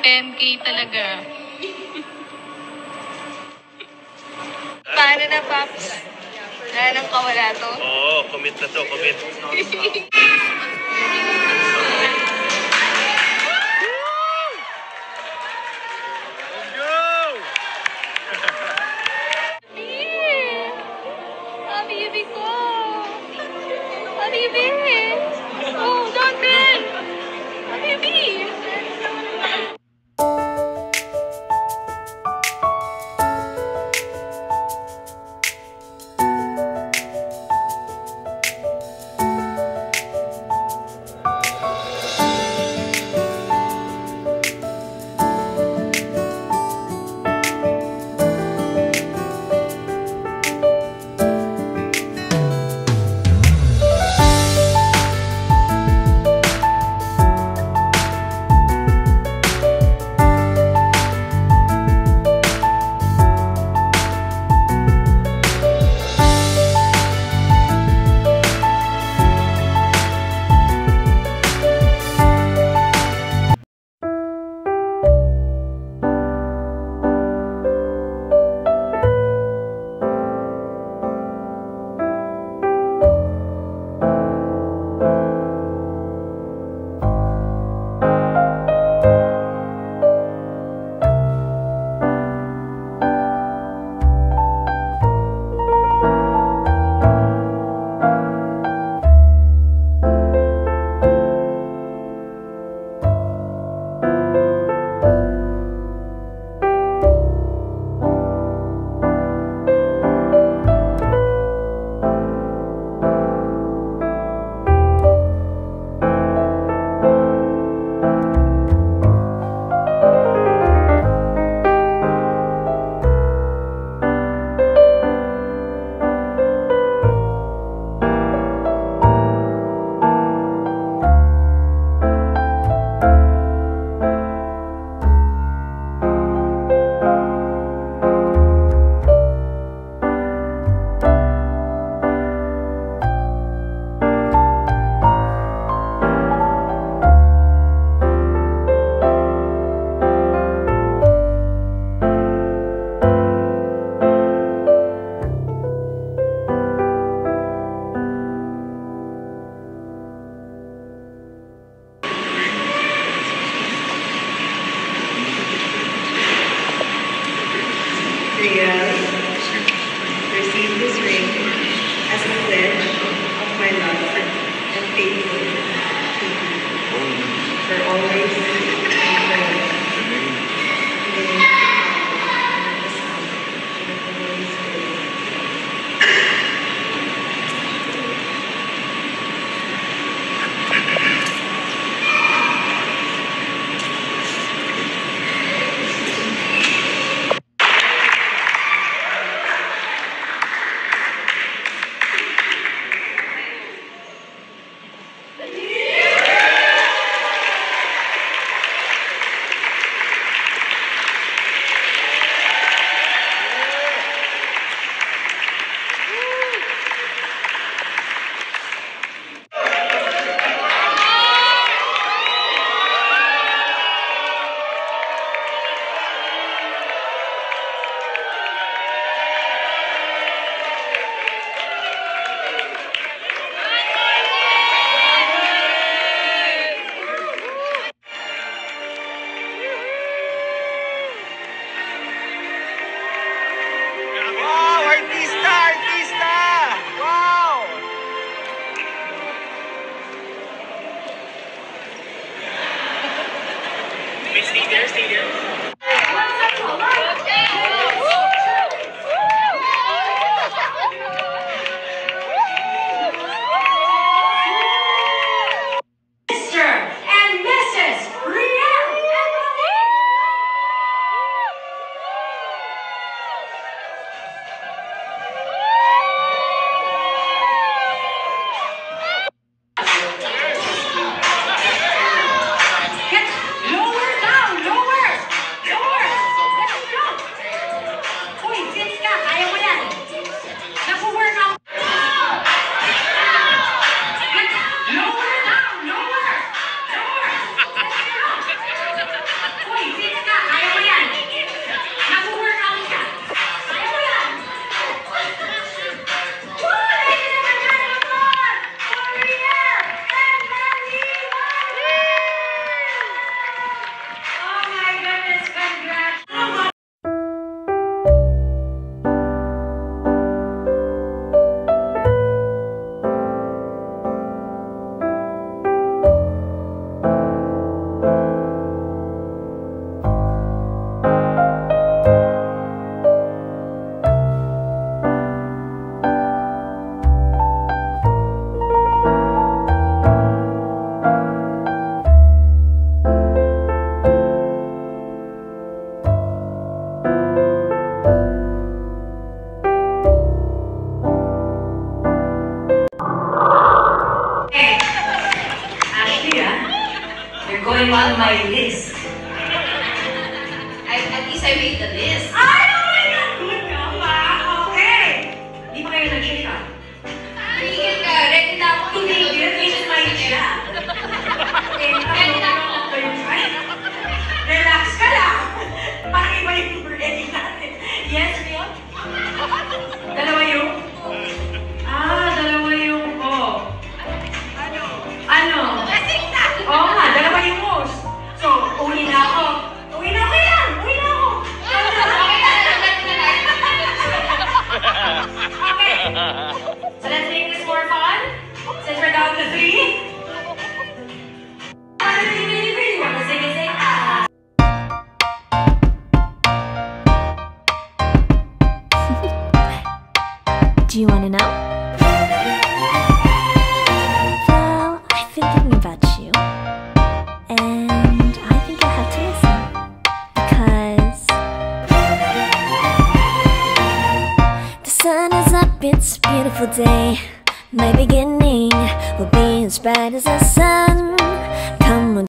10K talaga. Paano na, Paps? Wala nang kawala to? Oo, commit na to, commit. Habibi ko! Habibi! Oh, don't run! Habibi! Receive this ring as a pledge of my love and faithfulness to you for always and forever. In the name of the Father, and of the Son, and of the Holy Spirit. I made the list. Ay, oh my God! Good ka pa! Okay! Di ba kayo nag-shot? Tigil ka. Ready na ako. Tumigil, it's my job. Ready na ako. Ay, relax ka lang. Parang iba yung ready natin. Yes, Rio? Dalawa yung? Dalawa yung Ano? Oo nga, dalawa yung host. So, uwi na ako. Uwi na ako yan! Uwi na ako! Okay. So, let's make this more fun. Since we're down to 3. Really want to sing it, Do you want to know? Well, I've been thinking about you, and I think I'll have to listen, because the sun is up, it's a beautiful day. My beginning will be as bright as the sun. Come on.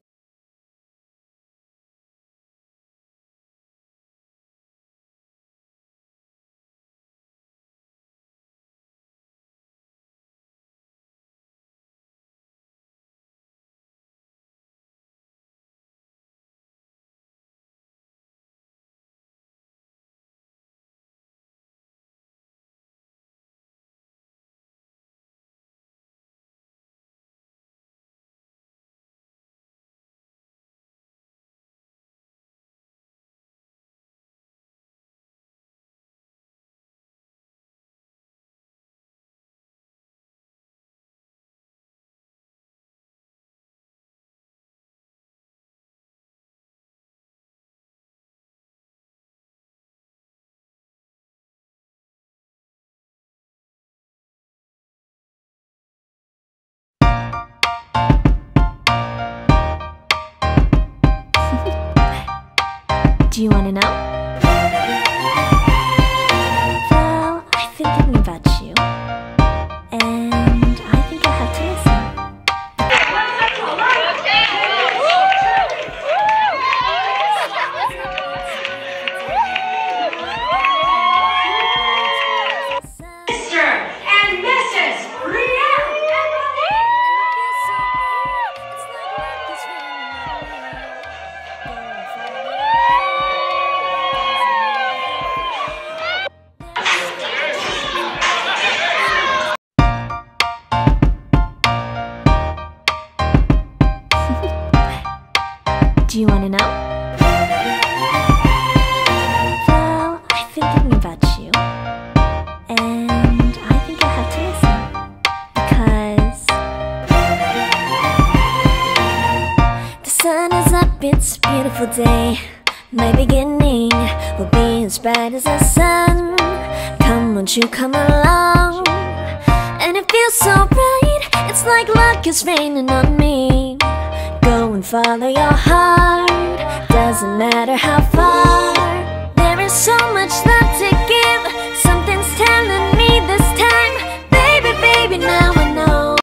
Do you want to know? Well, I've been thinking about you, and I think I'll have to listen. Mr. and Mrs. Riel and Valeen. Do you want to know? Well, I've been thinking about you, and I think I'll have to listen, because the sun is up, it's a beautiful day. My beginning will be as bright as the sun. Come, won't you come along? And it feels so bright, it's like luck is raining on me. Go and follow your heart, doesn't matter how far.